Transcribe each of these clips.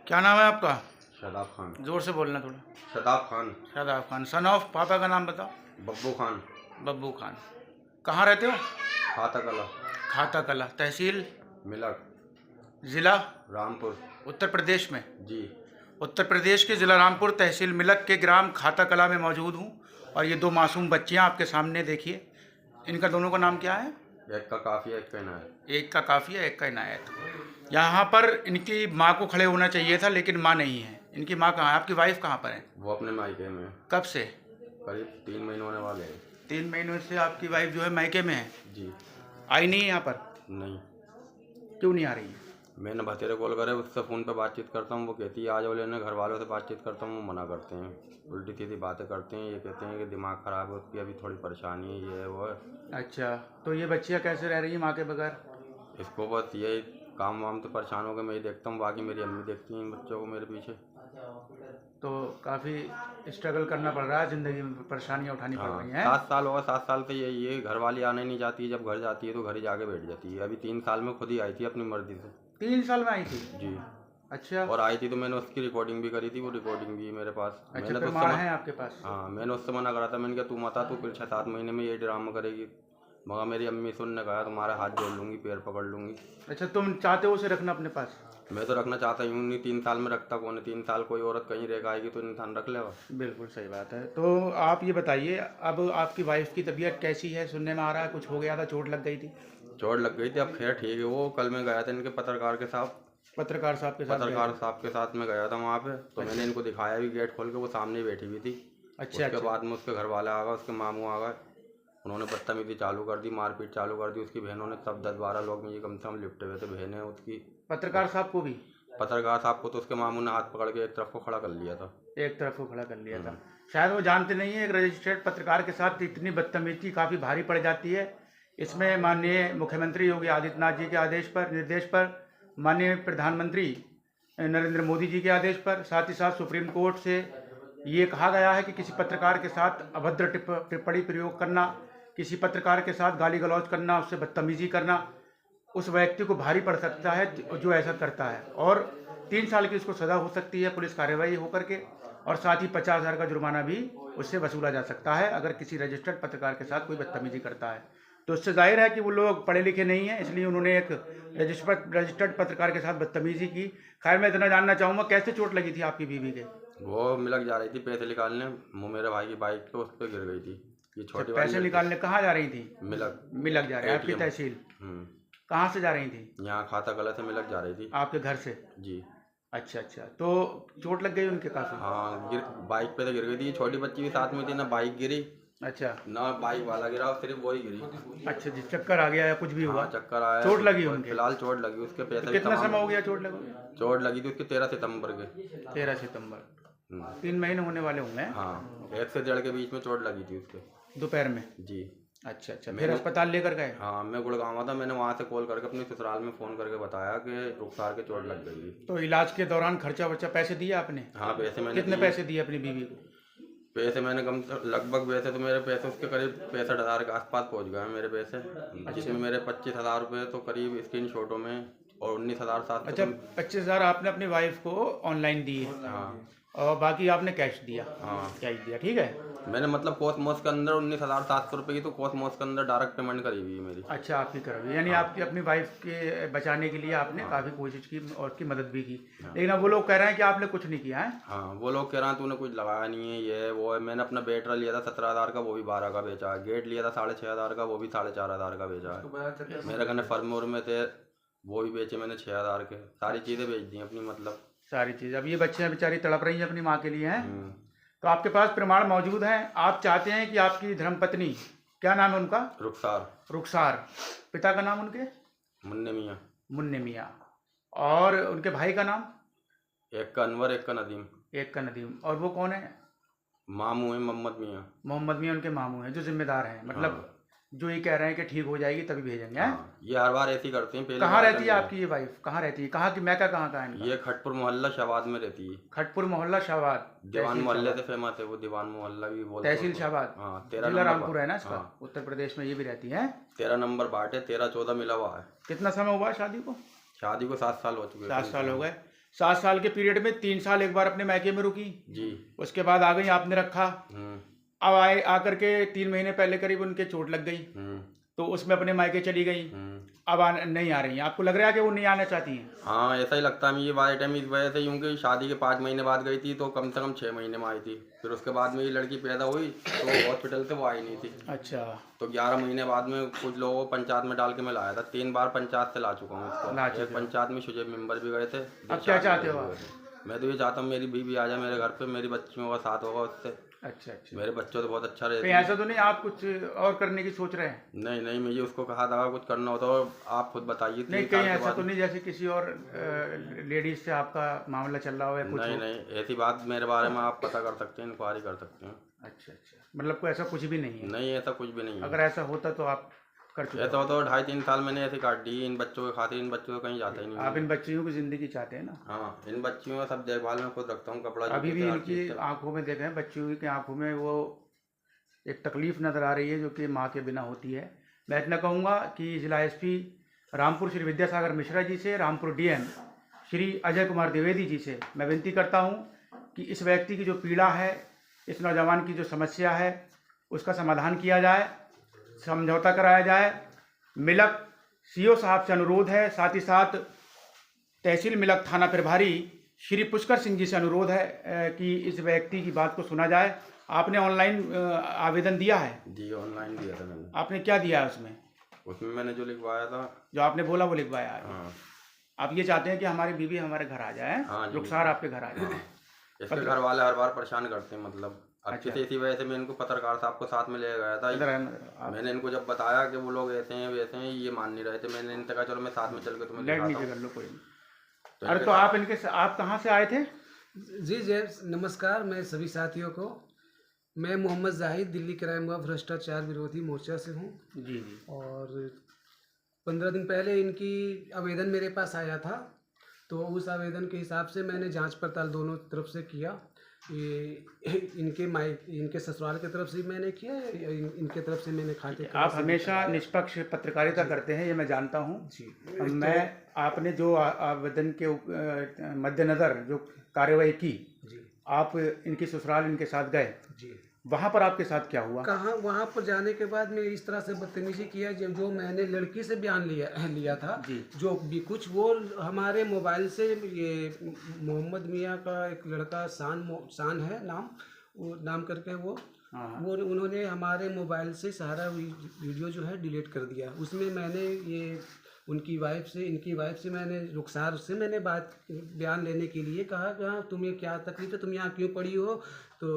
क्या नाम है आपका? शादाब खान। जोर से बोलना थोड़ा। शादाब खान। शादाब खान। सन ऑफ पापा का नाम बताओ। बब्बू खान। बब्बू खान। कहाँ रहते हो? खाता कला। खाता कला। तहसील? मिलक। ज़िला? रामपुर। उत्तर प्रदेश में? जी। उत्तर प्रदेश के ज़िला रामपुर, तहसील मिलक के ग्राम खाता कला में मौजूद हूँ। और ये दो मासूम बच्चियाँ आपके सामने देखिए। इनका दोनों का नाम क्या है? एक का काफिया, एक का इनायत। एक का काफिया, एक का इनायत। यहाँ पर इनकी माँ को खड़े होना चाहिए था, लेकिन माँ नहीं है। इनकी माँ कहाँ है? आपकी वाइफ कहाँ पर है? वो अपने मायके में है। कब से? करीब 3 महीने होने वाले हैं। 3 महीनों से आपकी वाइफ जो है मायके में है? जी। आई नहीं है यहाँ पर? नहीं। क्यों नहीं आ रही है? मैंने भतेरे कॉल करे, उससे फ़ोन पे बातचीत करता हूँ, वो कहती है आ जाओ लेने। घर वालों से बातचीत करता हूँ, वो मना करते हैं, उल्टी सीधी बातें करते हैं। ये कहते हैं कि दिमाग ख़राब है उसकी, अभी थोड़ी परेशानी है, ये है वो है। अच्छा, तो ये बच्चियाँ कैसे रह रही है माँ के बगैर? इसको बस यही काम वाम तो परेशान हो गए, मैं ही देखता हूँ, बाकी मेरी अम्मी देखती हैं इन बच्चों को मेरे पीछे। तो काफ़ी स्ट्रगल करना पड़ रहा है, ज़िंदगी में परेशानियाँ उठानी पड़ हाँ, रही हैं। 7 साल होगा। 7 साल से ये घर वाली आने नहीं जाती है। जब घर जाती है तो घर ही जाके बैठ जाती है। अभी 3 साल में खुद ही आई थी अपनी मर्जी से। 3 साल में आई थी? जी। अच्छा। और आई थी तो मैंने उसकी रिकॉर्डिंग भी करी थी, वो रिकॉर्डिंग भी है मेरे पास। अच्छा, मैंने तो उससे प्रमाण है आपके पास? हाँ, मैंने उससे मना करा था। मैंने कहा तू मत आ, तू फिर 6-7 महीने में ये ड्रामा करेगी। मगर मेरी अम्मी सुनने कहा तुम्हारा हाथ जोड़ लूँगी, पैर पकड़ लूँगी। अच्छा, तुम चाहते हो उसे रखना अपने पास? मैं तो रखना चाहता ही हूँ नहीं। 3 साल में रखता कौन है? 3 साल कोई औरत कहीं रह आएगी तो इंसान रख लेगा। बिल्कुल सही बात है। तो आप ये बताइए, अब आपकी वाइफ की तबीयत कैसी है? सुनने में आ रहा है कुछ हो गया था, चोट लग गई थी। चोट लग गई थी, अब खैर ठीक है। वो कल मैं गया था इनके पत्रकार के साथ। पत्रकार साहब के साथ गए पत्रकार थे? साहब के साथ में गया था वहाँ पे, तो मैंने इनको दिखाया भी गेट खोल के, वो सामने ही बैठी हुई थी। अच्छा उसके अच्छा। बाद में उसके घर वाले आ गए, उसके मामू आ गए। उन्होंने बदतमीजी चालू कर दी, मारपीट चालू कर दी। उसकी बहनों ने सब 10-12 लोग मुझे कम से कम लिपटे हुए थे, बहनें उसकी। पत्रकार साहब को भी? पत्रकार साहब को तो उसके मामू ने हाथ पकड़ के एक तरफ को खड़ा कर लिया था। एक तरफ को खड़ा कर लिया था। शायद वो जानते नहीं है, एक रजिस्टर्ड पत्रकार के साथ इतनी बदतमीजी काफ़ी भारी पड़ जाती है। इसमें माननीय मुख्यमंत्री योगी आदित्यनाथ जी के आदेश पर, निर्देश पर, माननीय प्रधानमंत्री नरेंद्र मोदी जी के आदेश पर, साथ ही साथ सुप्रीम कोर्ट से ये कहा गया है कि किसी पत्रकार के साथ अभद्र टिप्पणी प्रयोग करना, किसी पत्रकार के साथ गाली गलौज करना, उससे बदतमीजी करना, उस व्यक्ति को भारी पड़ सकता है जो ऐसा करता है। और 3 साल की उसको सज़ा हो सकती है पुलिस कार्रवाई होकर के, और साथ ही 50,000 का जुर्माना भी उससे वसूला जा सकता है अगर किसी रजिस्टर्ड पत्रकार के साथ कोई बदतमीजी करता है। तो उससे जाहिर है कि वो लोग पढ़े लिखे नहीं हैं, इसलिए उन्होंने एक रजिस्टर्ड पत्रकार के साथ बदतमीजी की। खैर, मैं इतना जानना चाहूँगा, कैसे चोट लगी थी आपकी बीवी के? वो मिलक जा रही थी पैसे निकालने, वो मेरे भाई की बाइक पे उस पर गिर गई थी। ये छोटी वाली पैसे निकालने कहाँ जा रही थी? मिलक। मिलक जा रही है? आपकी ATM। तहसील? कहाँ से जा रही थी? यहाँ खाता कला से मिलक जा रही थी। आपके घर से? जी। अच्छा अच्छा। तो चोट लग गई उनके काफ़ी? हाँ, बाइक पे तो गिर गई थी। छोटी बच्ची भी साथ में थी, ना बाइक गिरी अच्छा। ना बाइक वाला गिरा, सिर्फ वही गिरी। अच्छा जी, चक्कर आ गया या कुछ भी हुआ? हाँ, चक्कर आया। चोट लगी उनके? फिलहाल चोट लगी उसके पैसे तो भी कितना तमाम। समय हो गया चोट लगी? चोट लगी थी उसके 13 सितंबर के। 13 सितंबर। 3 महीने होने वाले होंगे। हाँ, 1 से 1.5 के बीच में चोट लगी थी उसके, दोपहर में? जी। अच्छा अच्छा। फिर अस्पताल लेकर गए? हाँ, मैं गुड़गांव था। मैंने वहाँ से कॉल करके अपने ससुराल में फ़ोन करके बताया कि रुखसार के चोट लग गई। तो इलाज के दौरान खर्चा वर्चा पैसे दिए आपने? हाँ, पैसे मैंने कितने दिए। पैसे दिए अपनी बीवी को? पैसे मैंने कम से लगभग, वैसे तो मेरे पैसे उसके करीब 65,000 के आसपास पहुँच गए हैं मेरे पैसे। जिसमें मेरे 25,000 रुपये तो करीब स्क्रीन शॉटों में, और 19,700। अच्छा, 25,000 आपने अपनी वाइफ को ऑनलाइन दिए? हाँ। और बाकी आपने कैश दिया? हाँ, कैश दिया, ठीक है। मैंने मतलब कॉस्मोस के अंदर 19,700 रुपये की तो कॉस्मोस के अंदर डायरेक्ट पेमेंट करी हुई है मेरी। अच्छा, आपकी करवी, यानी आपकी अपनी वाइफ के बचाने के लिए आपने काफ़ी कोशिश की और उसकी मदद भी की। लेकिन अब वो लोग कह रहे हैं कि आपने कुछ नहीं किया है। हाँ, वो लोग कह रहे हैं तूने कुछ लगाया नहीं है, ये वो है। मैंने अपना बैटरा लिया था 17,000 का, वो भी 12 का बेचा है। गेट लिया था 6,500 का, वो भी 4,500 का बेचा है। मेरे कहने फर्मोर में थे, वो भी बेचे मैंने 6,000 के। सारी चीज़ें बेच दी अपनी, मतलब सारी चीज़। अब ये बच्चियाँ बेचारी तड़प रही हैं अपनी माँ के लिए हैं। तो आपके पास प्रमाण मौजूद हैं। आप चाहते हैं कि आपकी धर्मपत्नी, क्या नाम है उनका? रुखसार। रुखसार। पिता का नाम उनके? मुन्ने मियाँ। मुन्ने मियाँ। और उनके भाई का नाम? एक का अनवर, एक का नदीम। एक का नदीम। और वो कौन है? मामू है मोहम्मद मियाँ। मोहम्मद मियाँ उनके मामू हैं जो जिम्मेदार हैं, मतलब जो ये कह रहे हैं कि ठीक हो जाएगी तभी भेजेंगे। हैं? हाँ, ये हर बार ऐसी करते हैं। पहले कहाँ रहती है आपकी ये वाइफ? कहाँ रहती है? कहाँ की मैका कहाँ का है इनका? ये खटपुर मोहल्ला शाहबाद में रहती है। खटपुर मोहल्ला शाहबाद। दीवान मोहल्ले से फेमस है वो, दीवान मोहल्ला भी बोलते हैं तहसील उसको। शाहबाद। हाँ, 13 जिला नंबर रामपुर है ना इसका? हाँ, उत्तर प्रदेश में ये भी रहती है। 13 नंबर बाट है। 13-14 मिला हुआ है। कितना समय हुआ शादी को? शादी को 7 साल हो चुके हैं। 7 साल हो गए। 7 साल के पीरियड में 3 साल एक बार अपने मायके में रुकी, जी। उसके बाद आ गई, आपने रखा। अब आए आकर के 3 महीने पहले करीब उनके चोट लग गई, तो उसमें अपने मायके चली गई। अब नहीं आ रही हैं, आपको लग रहा है कि वो नहीं आना चाहती हैं? हाँ, ऐसा ही लगता है मुझे बाय टाइम इस वजह से, क्योंकि शादी के 5 महीने बाद गई थी, तो कम से कम 6 महीने में आई थी। फिर उसके बाद में ये लड़की पैदा हुई तो हॉस्पिटल से वो आई नहीं थी। अच्छा। तो 11 महीने बाद में कुछ लोगों को पंचायत में डाल के मैं लाया था। 3 बार पंचायत से ला चुका हूँ इसको। एक पंचायत में शुजेब मेंबर भी गए थे। अब क्या चाहते हो आप? मैं तो ये चाहता हूँ मेरी बीवी आ जाए मेरे घर पे, मेरी बच्चियों का साथ होगा उससे। अच्छा अच्छा। मेरे बच्चों तो बहुत अच्छा रहते कहीं हैं। ऐसा तो नहीं आप कुछ और करने की सोच रहे हैं? नहीं नहीं, मुझे उसको कहा था कुछ करना होता तो आप खुद बताइए। नहीं, कहीं ऐसा तो नहीं जैसे किसी और लेडीज से आपका मामला चल रहा हो या कुछ? नहीं नहीं, ऐसी बात मेरे बारे में आप पता कर सकते हैं, इंक्वायरी कर सकते हैं। अच्छा अच्छा, मतलब कोई ऐसा कुछ भी नहीं है? नहीं, ऐसा कुछ भी नहीं है। अगर ऐसा होता तो आप कर चुके? ऐसा होता तो 2.5-3 साल मैंने ऐसे काट दी इन बच्चों के खातिर। इन बच्चों को कहीं जाता ही नहीं। आप इन बच्चियों की जिंदगी चाहते हैं ना? हाँ, इन बच्चियों का सब देखभाल मैं खुद रखता हूँ, कपड़ा अभी भी इनकी आंखों में देखें, बच्चियों की आंखों में वो एक तकलीफ नज़र आ रही है जो कि माँ के बिना होती है। मैं इतना कहूँगा कि जिला एसपी रामपुर श्री विद्यासागर मिश्रा जी से, रामपुर डीएम श्री अजय कुमार द्विवेदी जी से मैं विनती करता हूँ कि इस व्यक्ति की जो पीड़ा है, इस नौजवान की जो समस्या है, उसका समाधान किया जाए, समझौता कराया जाए। मिलक सीओ साहब से अनुरोध है, साथ ही साथ तहसील मिलक थाना प्रभारी श्री पुष्कर सिंह जी से अनुरोध है कि इस व्यक्ति की बात को सुना जाए। आपने ऑनलाइन आवेदन दिया है? जी, ऑनलाइन दिया था मैंने। आपने क्या दिया है उसमें? उसमें मैंने जो लिखवाया था, जो आपने बोला वो लिखवाया है। हाँ। आप ये चाहते हैं कि हमारी बीवी हमारे घर आ जाए? हाँ जी। रुखसार आपके घर आ जाए? इसके घर वाले हर बार परेशान करते हैं, मतलब अच्छे से। इसी वजह से मैं इनको पत्रकार साहब को साथ में ले गया था। मैंने इनको जब बताया कि वो लोग ऐसे हैं वैसे हैं, ये मान नहीं रहे थे। मैंने इनसे कहा चलो मैं साथ में चल के तुम्हें लेट दिखाता नीचे हूं। कर लो, कोई नहीं। अरे तो आप कहाँ से आए थे? जी जय नमस्कार, मैं सभी साथियों को, मैं मोहम्मद जाहिद दिल्ली क्राइम व भ्रष्टाचार विरोधी मोर्चा से हूँ। जी जी। और 15 दिन पहले इनकी आवेदन मेरे पास आया था, तो उस आवेदन के हिसाब से मैंने जांच पड़ताल दोनों तरफ से किया। ये इनके ससुराल की तरफ से मैंने किया, इनके तरफ से मैंने खाते। आप हमेशा निष्पक्ष पत्रकारिता करते हैं, ये मैं जानता हूँ जी। मैं आपने जो आवेदन के मद्देनज़र जो कार्रवाई की जी, आप इनकी ससुराल इनके साथ गए जी, वहाँ पर आपके साथ क्या हुआ? कहाँ वहाँ पर जाने के बाद मैं इस तरह से बदतमीजी किया जो मैंने लड़की से बयान लिया था जी। जो भी कुछ वो हमारे मोबाइल से, ये मोहम्मद मियाँ का एक लड़का शान है नाम, वो नाम करके वो उन्होंने हमारे मोबाइल से सारा वीडियो जो है डिलीट कर दिया। उसमें मैंने ये इनकी वाइफ से मैंने रुखसार से मैंने बयान लेने के लिए कहा कि हाँ तुम्हें क्या तकलीफ है, तुम यहाँ क्यों पड़ी हो, तो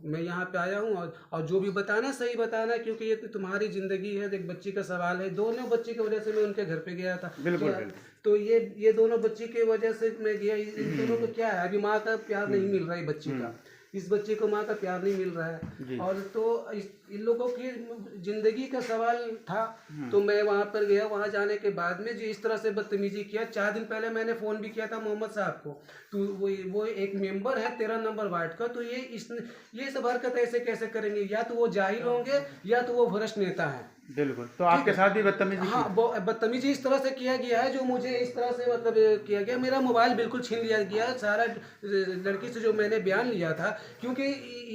मैं यहाँ पे आया हूँ और जो भी बताना सही बताना, क्योंकि ये तुम्हारी ज़िंदगी है, एक बच्ची का सवाल है। दोनों बच्ची की वजह से मैं उनके घर पे गया था। बिल्कुल। तो ये दोनों बच्ची की वजह से मैं गया। इन दोनों को क्या है, अभी माँ का प्यार नहीं मिल रहा है बच्ची का, इस बच्चे को माँ का प्यार नहीं मिल रहा है। और तो इन लोगों की ज़िंदगी का सवाल था। तो मैं वहाँ पर गया, वहाँ जाने के बाद में जो इस तरह से बदतमीजी किया। 4 दिन पहले मैंने फ़ोन भी किया था मोहम्मद साहब को, तो वो एक मेंबर है 13 नंबर वार्ड का, तो ये सब हरकत ऐसे कैसे करेंगे? या तो वो जाहिल होंगे या तो वो भ्रष्ट नेता है। बिल्कुल। तो आपके साथ भी बदतमीजी? हाँ, बदतमीजी इस तरह से किया गया है, जो मुझे इस तरह से मतलब किया गया। मेरा मोबाइल बिल्कुल छीन लिया गया, सारा लड़की से जो मैंने बयान लिया था, क्योंकि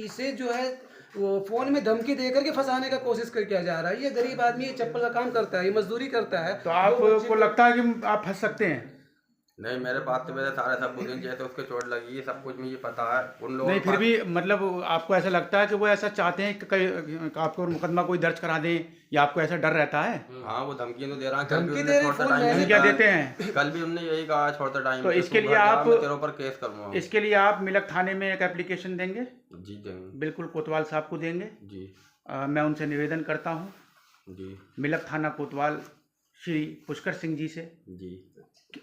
इसे जो है वो फ़ोन में धमकी दे करके फंसाने का कोशिश कर किया जा रहा है। ये गरीब आदमी, ये चप्पल का काम करता है, ये मजदूरी करता है। तो आपको लगता है कि आप फंस सकते हैं? नहीं, मेरे पास तो मेरे सारे सब बुजुर्ग जैसे उसके चोट लगी है, सब कुछ मुझे पता है। उन लोगों नहीं, फिर भी मतलब आपको ऐसा लगता है कि वो ऐसा चाहते हैं कि आपको मुकदमा कोई दर्ज करा दें, या आपको ऐसा डर रहता है? हाँ, वो धमकी तो दे रहा है। धमकियाँ देते हैं? कल भी उनने यही कहा छोड़ता टाइम। तो इसके लिए आप तेरे ऊपर केस करूँगा। इसके लिए आप मिलक थाने में एक एप्लीकेशन देंगे? जी देंगे। बिल्कुल, कोतवाल साहब को देंगे जी। मैं उनसे निवेदन करता हूँ जी। मिलक थाना कोतवाल श्री पुष्कर सिंह जी से जी।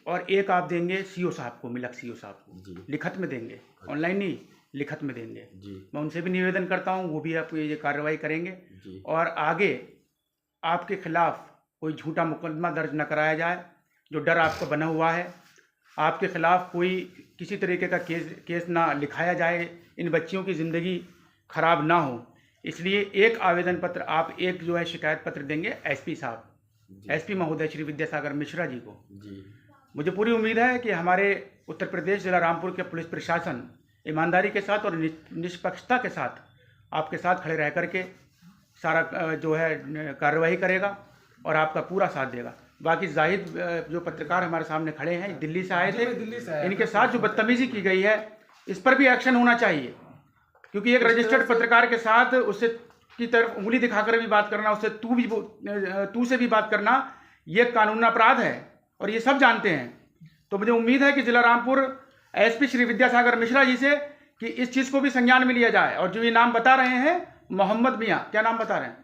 और एक आप देंगे सीओ साहब को, मिलक सीओ साहब को जी। लिखत में देंगे, ऑनलाइन नहीं, लिखत में देंगे जी। मैं उनसे भी निवेदन करता हूँ, वो भी आप ये कार्रवाई करेंगे जी। और आगे आपके खिलाफ कोई झूठा मुकदमा दर्ज न कराया जाए। जो डर आपका बना हुआ है, आपके खिलाफ कोई किसी तरीके का केस ना लिखाया जाए, इन बच्चियों की ज़िंदगी खराब ना हो, इसलिए एक आवेदन पत्र आप एक जो है शिकायत पत्र देंगे एसपी साहब, एसपी महोदय श्री विद्यासागर मिश्रा जी को। जी। मुझे पूरी उम्मीद है कि हमारे उत्तर प्रदेश जिला रामपुर के पुलिस प्रशासन ईमानदारी के साथ और निष्पक्षता के साथ आपके साथ खड़े रह करके सारा जो है कार्रवाई करेगा और आपका पूरा साथ देगा। बाकी जाहिद जो पत्रकार हमारे सामने खड़े हैं, दिल्ली से आए थे, इनके साथ जो बदतमीजी की गई है इस पर भी एक्शन होना चाहिए, क्योंकि एक रजिस्टर्ड पत्रकार के साथ उससे की तरफ उंगली दिखाकर भी बात करना, उससे तू से भी बात करना, ये कानूनी अपराध है और ये सब जानते हैं। तो मुझे उम्मीद है कि जिला रामपुर एसपी श्री विद्यासागर मिश्रा जी से कि इस चीज़ को भी संज्ञान में लिया जाए। और जो ये नाम बता रहे हैं मोहम्मद मियाँ, क्या नाम बता रहे हैं?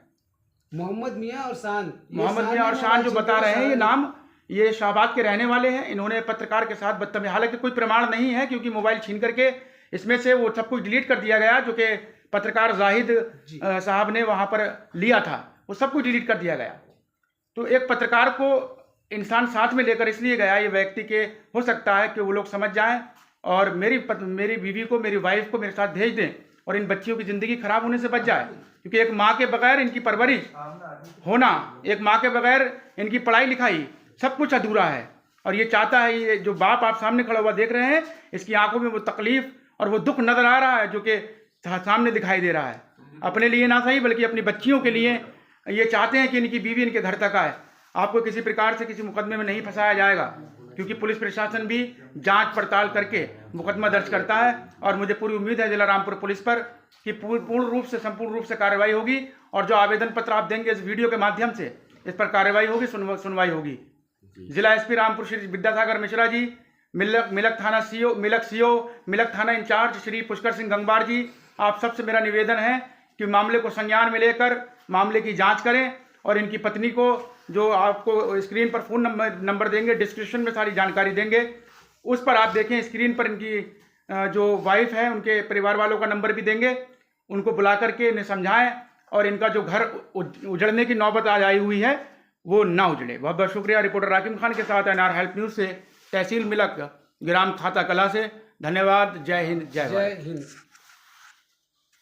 मोहम्मद मियाँ और शान, मोहम्मद मियाँ और शान जो बता रहे हैं, ये नाम ये शाहबाद के रहने वाले हैं। इन्होंने पत्रकार के साथ बदतमीजी, हालांकि कोई प्रमाण नहीं है क्योंकि मोबाइल छीन करके इसमें से वो सब कुछ डिलीट कर दिया गया जो कि पत्रकार जाहिद साहब ने वहाँ पर लिया था, वो सब कुछ डिलीट कर दिया गया। तो एक पत्रकार को इंसान साथ में लेकर इसलिए गया, ये व्यक्ति के हो सकता है कि वो लोग समझ जाएं और मेरी बीवी को, मेरी वाइफ को मेरे साथ भेज दें और इन बच्चियों की ज़िंदगी खराब होने से बच जाए। क्योंकि एक माँ के बगैर इनकी परवरिश होना, एक माँ के बगैर इनकी पढ़ाई लिखाई सब कुछ अधूरा है। और ये चाहता है, ये जो बाप आप सामने खड़ा हुआ देख रहे हैं, इसकी आंखों में वो तकलीफ और वो दुख नजर आ रहा है जो कि सामने दिखाई दे रहा है। अपने लिए ना सही बल्कि अपनी बच्चियों के लिए ये चाहते हैं कि इनकी बीवी इनके घर तक आए। आपको किसी प्रकार से किसी मुकदमे में नहीं फंसाया जाएगा, क्योंकि पुलिस प्रशासन भी जांच पड़ताल करके मुकदमा दर्ज करता है। और मुझे पूरी उम्मीद है जिला रामपुर पुलिस पर कि संपूर्ण रूप से कार्रवाई होगी और जो आवेदन पत्र आप देंगे इस वीडियो के माध्यम से, इस पर कार्रवाई होगी, सुनवाई होगी। जिला एसपी रामपुर श्री विद्यासागर मिश्रा जी, मिलक थाना इंचार्ज श्री पुष्कर सिंह गंगवार जी, आप सबसे मेरा निवेदन है कि मामले को संज्ञान में लेकर मामले की जांच करें और इनकी पत्नी को, जो आपको स्क्रीन पर फ़ोन नंबर देंगे, डिस्क्रिप्शन में सारी जानकारी देंगे, उस पर आप देखें। स्क्रीन पर इनकी जो वाइफ है उनके परिवार वालों का नंबर भी देंगे, उनको बुला करके इन्हें समझाएं और इनका जो घर उजड़ने की नौबत आज आई हुई है वो ना उजड़े। बहुत बहुत शुक्रिया। रिपोर्टर राकिम खान के साथ एनआर हेल्प न्यूज़ से, तहसील मिलक, ग्राम खाता कला से। धन्यवाद। जय हिंद, जय भारत।